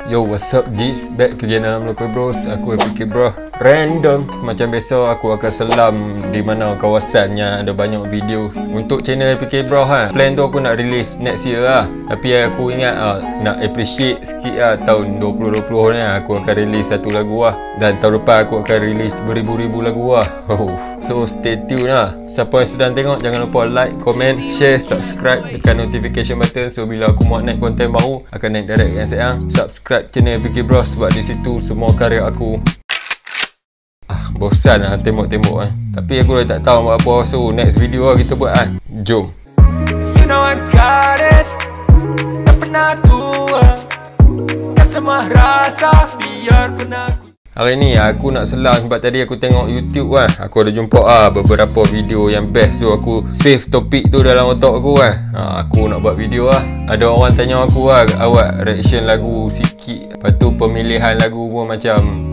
Yo, what's up G's? Back again dalam LOKOY BROS. Aku apkbrahhh. Random. Macam biasa aku akan selam di mana kawasan yang ada banyak video untuk channel apkbrahhh . Plan tu aku nak release next year lah. Tapi aku ingat nak appreciate sikit lah. Tahun 2020 ni aku akan release satu lagu lah. Dan tahun depan aku akan release beribu-ribu lagu lah. So stay tune lah. Siapa yang sedang tengok, jangan lupa like, comment, share, subscribe, tekan notification button. So bila aku mau naik konten baru, akan naik direct yang sayang. Subscribe channel apkbrahhh sebab di situ semua karya aku. Bosan lah tembok-tembok Tapi aku dah tak tahu buat apa. So next video lah kita buat Jom. You know I got it. Tak pernah tua. Tak semua rasa biar pernah. Hari ni aku nak selang sebab tadi aku tengok YouTube aku ada jumpa beberapa video yang best. So aku save topik tu dalam otak aku aku nak buat video Ada orang tanya aku awak reaction lagu sikit. Lepas tu pemilihan lagu pun macam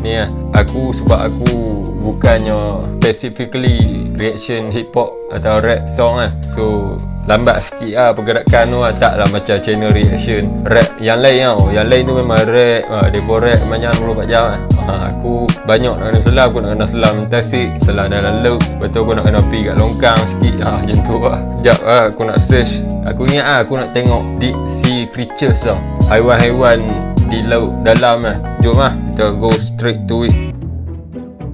ni sebab aku bukannya specifically reaction hip hop atau rap song So lambat sikit pergerakan tu taklah macam channel reaction rap yang lain Yang lain tu memang rap dia buat rap macam 24 jam Aku banyak nak kena selam. Aku nak kena selam tasik, selam dalam laut. Lepas tu aku nak kena pergi kat longkang sikit macam tu Sekejap aku nak search. Aku ingat aku nak tengok deep sea creatures haiwan-haiwan di laut dalam Jom kita go straight to it.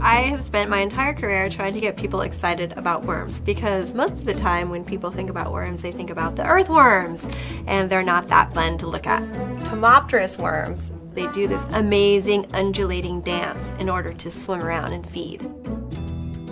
I have spent my entire career trying to get people excited about worms because most of the time when people think about worms, they think about the earthworms and they're not that fun to look at. Temptress worms, they do this amazing undulating dance in order to swim around and feed.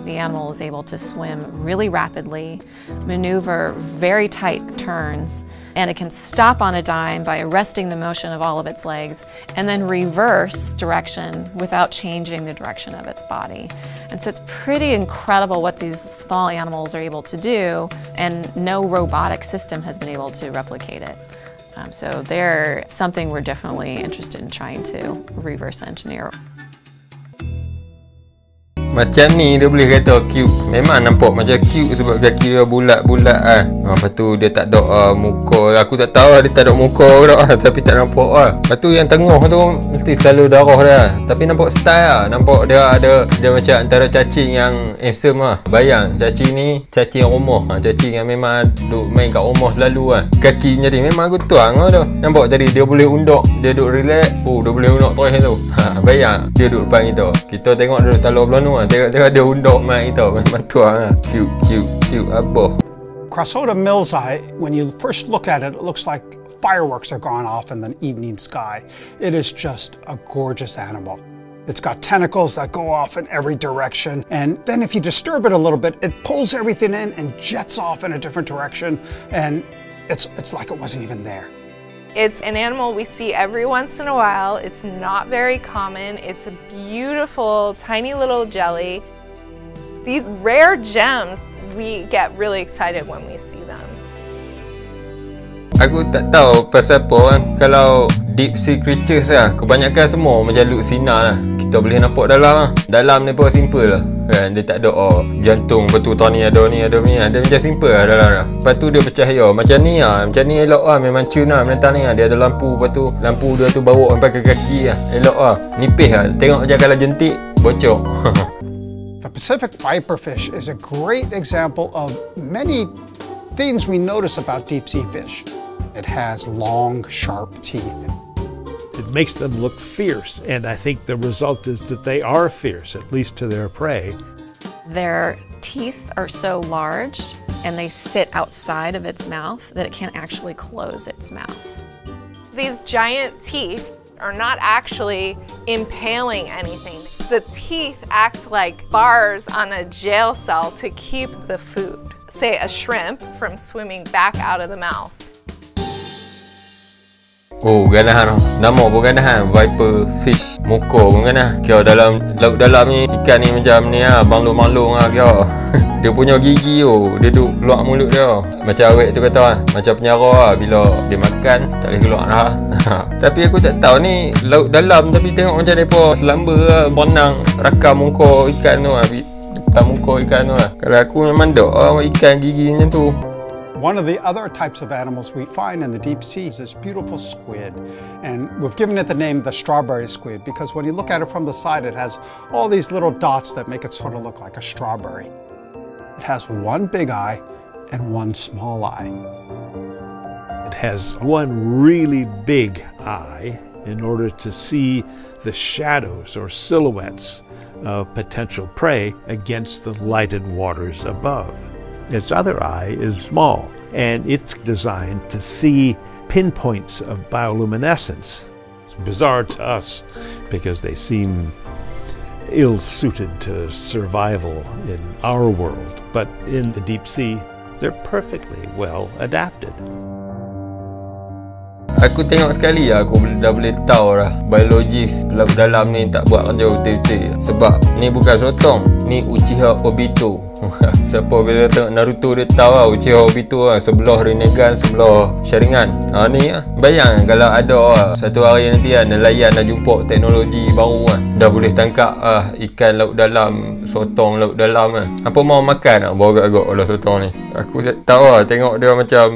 The animal is able to swim really rapidly, maneuver very tight turns, and it can stop on a dime by arresting the motion of all of its legs and then reverse direction without changing the direction of its body. And so it's pretty incredible what these small animals are able to do, and no robotic system has been able to replicate it. So they're something we're definitely interested in trying to reverse engineer. Macam ni dia boleh kata cute. Memang nampak macam cute sebab kaki dia bulat-bulat Lepas tu dia tak ada muka. Aku tak tahu dia tak ada muka tak tapi tak nampak Lepas tu yang tengah tu mesti selalu darah dia. Tapi nampak style nampak dia ada macam antara cacing yang handsome Bayang cacing ni cacing rumah cacing yang memang duk main kat rumah selalu Kaki jadi memang aku tuang tu. Nampak tadi dia boleh undak. Dia duk relax. Dia boleh undak terus tu bayang dia duk depan kita. Kita tengok dia duk talar belah nu tengok dia undak main kita. Memang tuang Cute abah. Crassoda milsai, when you first look at it, it looks like fireworks are gone off in the evening sky. It is just a gorgeous animal. It's got tentacles that go off in every direction, and then if you disturb it a little bit, it pulls everything in and jets off in a different direction, and it's like it wasn't even there. It's an animal we see every once in a while. It's not very common. It's a beautiful, tiny little jelly. These rare gems, we get really excited when we see them. Aku tak tahu pasal apa kalau deep sea creatures kebanyakan semua macam Luxina kita boleh nampak dalam dalam ni pun simple kan. Dia tak ada jantung betul ni ada dia macam simple dalam Lepas tu dia bercahaya macam ni elok memang cun menentang ni dia ada lampu. Lepas tu lampu dia tu bawa sampai ke kaki elok nipis tengok macam kalau jentik bocor. The Pacific Viperfish is a great example of many things we notice about deep sea fish. It has long, sharp teeth. It makes them look fierce, and I think the result is that they are fierce, at least to their prey. Their teeth are so large and they sit outside of its mouth that it can't actually close its mouth. These giant teeth are not actually impaling anything. The teeth act like bars on a jail cell to keep the food, say a shrimp, from swimming back out of the mouth. Ganahan nama pun ganahan Viperfish. Muka pun ganah. Kira dalam laut dalam ni ikan ni macam ni banglung-banglung kira. Dia punya gigi dia duk keluar mulut dia. Macam awet tu kata macam penjara bila dia makan tak boleh keluar Tapi aku tak tahu ni laut dalam tapi tengok macam depa selamba berenang rakam muka ikan tu depan muka ikan tu Kalau aku memang dok ikan gigi macam tu. One of the other types of animals we find in the deep sea is this beautiful squid. And we've given it the name the strawberry squid because when you look at it from the side, it has all these little dots that make it sort of look like a strawberry. It has one big eye and one small eye. It has one really big eye in order to see the shadows or silhouettes of potential prey against the lighted waters above. Its other eye is small, and it's designed to see pinpoints of bioluminescence. It's bizarre to us because they seem ill-suited to survival in our world, but in the deep sea, they're perfectly well adapted. Aku tengok sekali aku dah boleh tahu lah biologis laut dalam ni tak buat kerja betul-betul. Sebab ni bukan sotong, ni Uchiha Obito. Siapa bila tengok Naruto dia tahu lah Uchiha Obito lah, sebelah Rinnegan, sebelah Sharingan. Ni lah. Bayang kalau ada satu hari nanti nelayan dah jumpa teknologi baru dah boleh tangkap ikan laut dalam, sotong laut dalam Apa mau makan bawa agak-agak oleh sotong ni. Aku tahu lah, tengok dia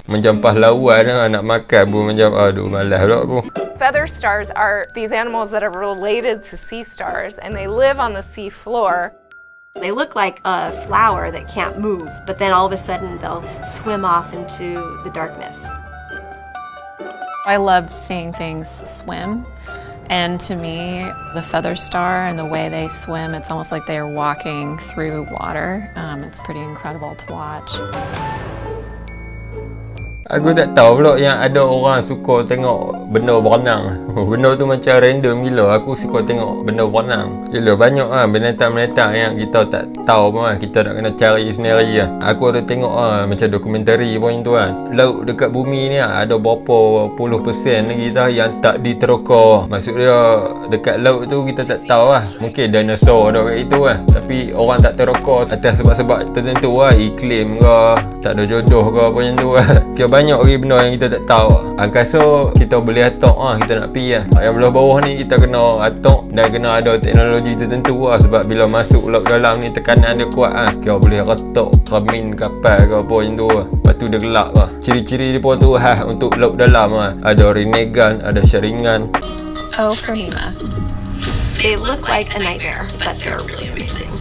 macam pahlawan nak makan pun macam aduh malas pula aku. Feather stars are these animals that are related to sea stars, and they live on the sea floor. They look like a flower that can't move, but then all of a sudden they'll swim off into the darkness. I love seeing things swim, and to me, the feather star and the way they swim, it's almost like they're walking through water. It's pretty incredible to watch. Aku tak tahu pula yang ada orang suka tengok benda berenang. Benda tu macam random gila. Aku suka tengok benda berenang. Gila banyak binatang-binatang yang kita tak tahu pun kita nak kena cari sendiri Aku ada tengok macam dokumentari pun tu Laut dekat bumi ni ada berapa puluh persen lagi yang tak diteroka. Maksud dia dekat laut tu kita tak tahu Mungkin dinosaur ada kat itu tapi orang tak teroka atas sebab-sebab tertentu iklim ke, tak ada jodoh ke apa macam tu banyak lagi benda yang kita tak tahu. Angkasa kita boleh atok kita nak pergi Yang belah bawah ni kita kena atok dan kena ada teknologi tertentu sebab bila masuk laut dalam ni tekanan dia kuat kita boleh retak cermin kapal ke apa macam tu lepas tu dia gelap Ciri-ciri dia pun tu untuk laut dalam ada Rinnegan, ada Sharingan. Oh, for Nima. They look like a nightmare, but they're really amazing.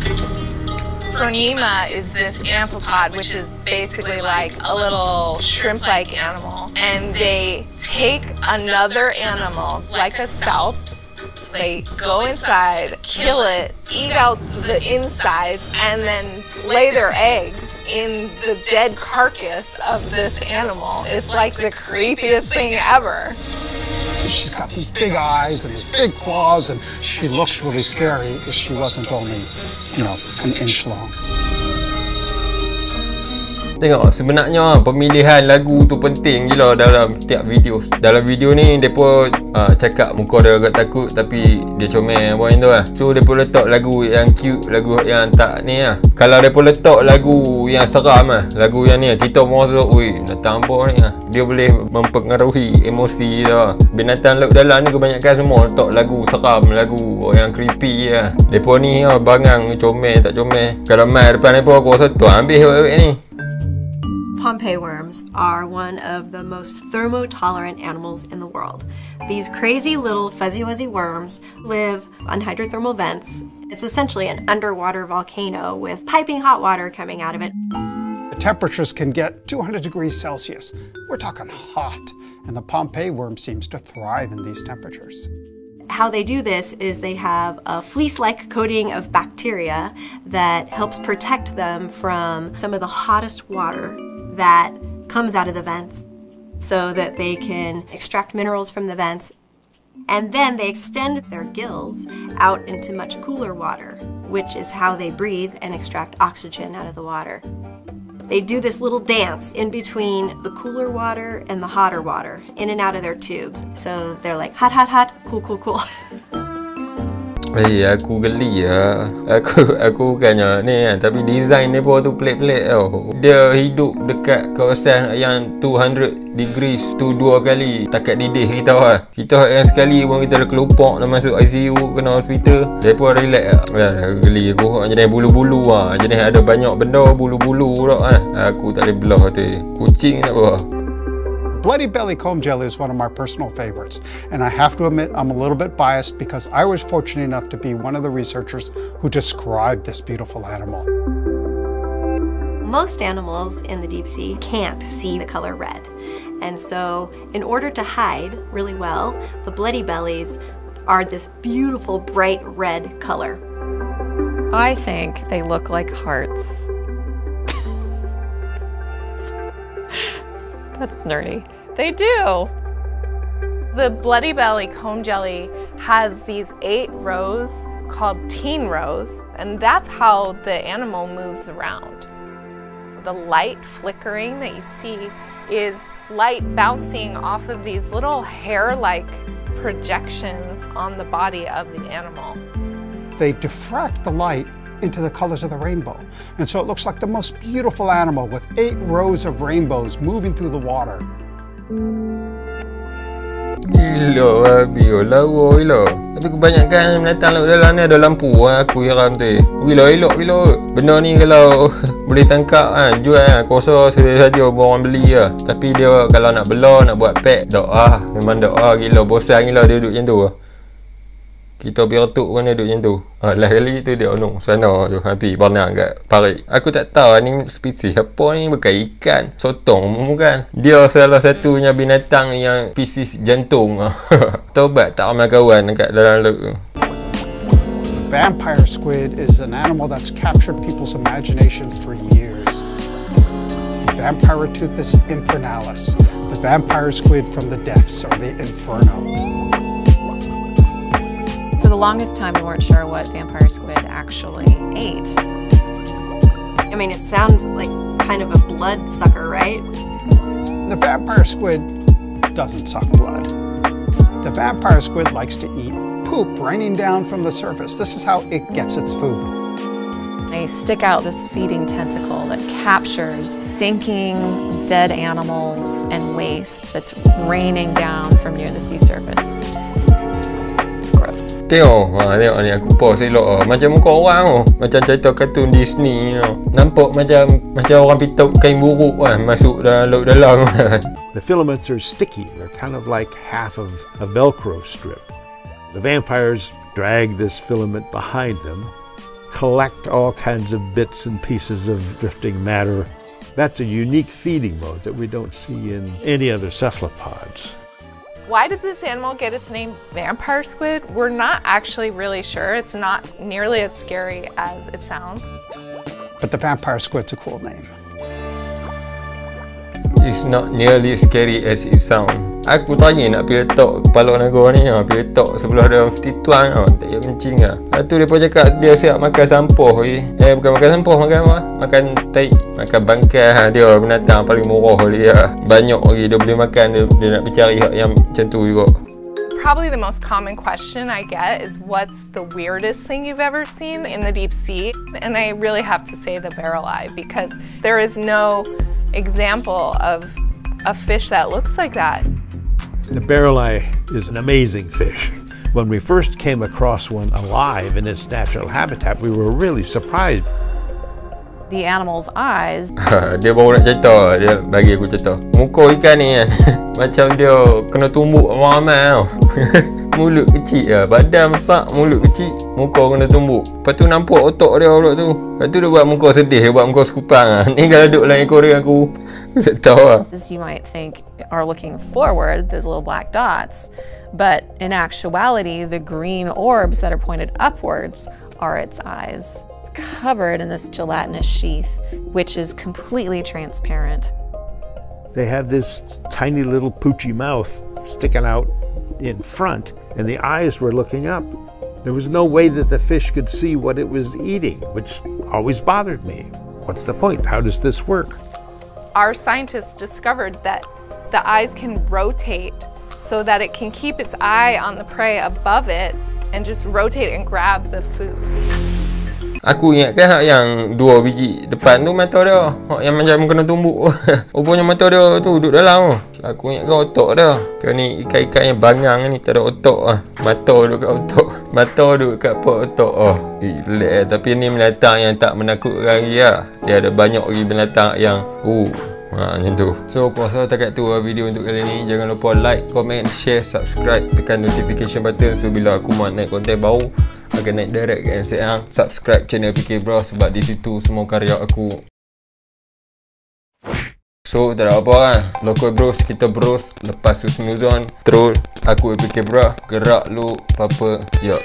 Phronema is this amphipod, which is basically like a little shrimp-like animal. And they take another animal, like a salp, they go inside, kill it, eat out the insides, and then lay their eggs in the dead carcass of this animal. It's like the creepiest thing ever. She's got these big eyes and these big claws, and she looks really scary if she wasn't only, an inch long. Tengok, sebenarnya pemilihan lagu tu penting gila dalam setiap video. Dalam video ni depa cakap muka dia agak takut tapi dia comel apa tu So depa letak lagu yang cute, lagu yang tak ni Kalau depa letak lagu yang seram lagu yang ni kita merasa oi datang apa ni dia boleh mempengaruhi emosi dia. Binatang laut dalam ni kebanyakan semua letak lagu seram, lagu yang creepy Depa ni bangang comel tak comel. Kalau mai depan depa aku rasa tu ambil awet ni. Pompeii worms are one of the most thermotolerant animals in the world. These crazy little fuzzy-wuzzy worms live on hydrothermal vents. It's essentially an underwater volcano with piping hot water coming out of it. The temperatures can get 200 degrees Celsius. We're talking hot, and the Pompeii worm seems to thrive in these temperatures. How they do this is they have a fleece-like coating of bacteria that helps protect them from some of the hottest water that comes out of the vents so that they can extract minerals from the vents. And then they extend their gills out into much cooler water, which is how they breathe and extract oxygen out of the water. They do this little dance in between the cooler water and the hotter water, in and out of their tubes. So they're like hot, hot, hot, cool, cool, cool. Aku geli lah. Aku bukannya ni kan, tapi design dia pun tu pelik-pelik tau. Dia hidup dekat kawasan yang 200 degrees tu 2 kali takat didih kita lah. Kita yang sekali pun kita dah kelopak dah masuk ICU kena hospital. Dia pun relax lah. Geli aku jenis bulu-bulu lah. Jenis ada banyak benda bulu-bulu tak kan. Aku tak boleh belah tu. Kucing tak apa. Bloody belly comb jelly is one of my personal favorites, and I have to admit I'm a little bit biased because I was fortunate enough to be one of the researchers who described this beautiful animal. Most animals in the deep sea can't see the color red, and so in order to hide really well, the bloody bellies are this beautiful bright red color. I think they look like hearts. That's nerdy. They do. The bloody belly comb jelly has these 8 rows called teen rows, and that's how the animal moves around. The light flickering that you see is light bouncing off of these little hair-like projections on the body of the animal. They diffract the light into the colors of the rainbow. And so it looks like the most beautiful animal with 8 rows of rainbows moving through the water. Gila babi, lawa gila. Tapi kebanyakan binatang laut dalam ni ada lampu aku geram tu. Gila elok gila. Benda ni kalau boleh tangkap kan, jual kan, kuasa saja orang beli lah. Tapi dia kalau nak belah, nak buat pack, doa. Memang doa gila, bosan gila dia duduk macam tu. Kita biar tuk pun dia duduk macam tu. Last kali tu dia sana tu habis berenang kat parit. Aku tak tahu ni spesies apa ni, bukan ikan, sotong bukan. Dia salah satunya binatang yang spesies jantung. Tobat tak ramai kawan dekat dalam laut tu. Vampire squid is an animal that's captured people's imagination for years. Vampiroteuthis infernalis, the vampire squid from the depths or the inferno. For the longest time, we weren't sure what vampire squid actually ate. I mean, it sounds like kind of a blood sucker, right? The vampire squid doesn't suck blood. The vampire squid likes to eat poop raining down from the surface. This is how it gets its food. They stick out this feeding tentacle that captures sinking dead animals and waste that's raining down from near the sea surface. It's gross. Tengok ni aku pause elok macam muka orang macam cerita kartun Disney nampak macam orang pituk kain buruk masuk dalam laut dalam. The filaments are sticky. They're kind of like half of a Velcro strip. The vampires drag this filament behind them, collect all kinds of bits and pieces of drifting matter. That's a unique feeding mode that we don't see in any other cephalopods. Why did this animal get its name vampire squid? We're not actually really sure. It's not nearly as scary as it sounds. But the vampire squid's a cool name. It's not nearly as scary as it sounds. Aku tanya nak pergi letak kepala naga ni, pergi letak sebelah dia mesti tuan tak payah kencing lah. Lepas tu dia cakap dia siap makan sampah bukan makan sampah, makan apa? Makan tai, makan bangkai. Dia binatang paling murah dia. Banyak lagi dia boleh makan, dia nak mencari hak yang macam tu juga. Probably the most common question I get is what's the weirdest thing you've ever seen in the deep sea? And I really have to say the barrel eye, because there is no example of a fish that looks like that. The barrel eye is an amazing fish. When we first came across one alive in its natural habitat, we were really surprised. The animal's eyes. Dia baru nak cerita, dia bagi aku cerita. Muka ikan ni kan, macam dia kena tumbuk ramai tau. Mulut kecil badan besar, mulut kecil, muka kena tumbuk. Lepas tu nampak otak dia pula tu. Lepas tu dia buat muka sedih, dia buat muka sekupang. Ni kalau duduk dalam ekor dia aku tak tahu lah. You might think are looking forward, those little black dots, but in actuality, the green orbs that are pointed upwards are its eyes. It's covered in this gelatinous sheath, which is completely transparent. They have this tiny little poochy mouth sticking out in front, and the eyes were looking up. There was no way that the fish could see what it was eating, which always bothered me. What's the point? How does this work? Our scientists discovered that the eyes can rotate so that it can keep its eye on the prey above it and just rotate and grab the food. Aku ingatkan hak yang 2 biji depan tu mata dia. Hak yang macam kena tumbuk. Rupanya mata dia tu duduk dalam. Aku ingatkan otak dia. Kau ni ikan-ikan yang bangang ni tak ada otak ah. Mata duduk kat otak. Mata duduk kat otak. Pelik. Tapi ni binatang yang tak menakutkan lagi lah. Dia ada banyak lagi binatang yang macam tu. So aku rasa takat tu video untuk kali ni. Jangan lupa like, comment, share, subscribe, tekan notification button. So bila aku mau naik konten baru akan naik direct kat Instagram. Subscribe channel apkbrahhh sebab di situ semua karya aku. So tak ada apa kan. Lokoy bros, kita bros. Lepas tu snooze on. Terus aku apkbrahhh. Gerak lu apa-apa. Yo.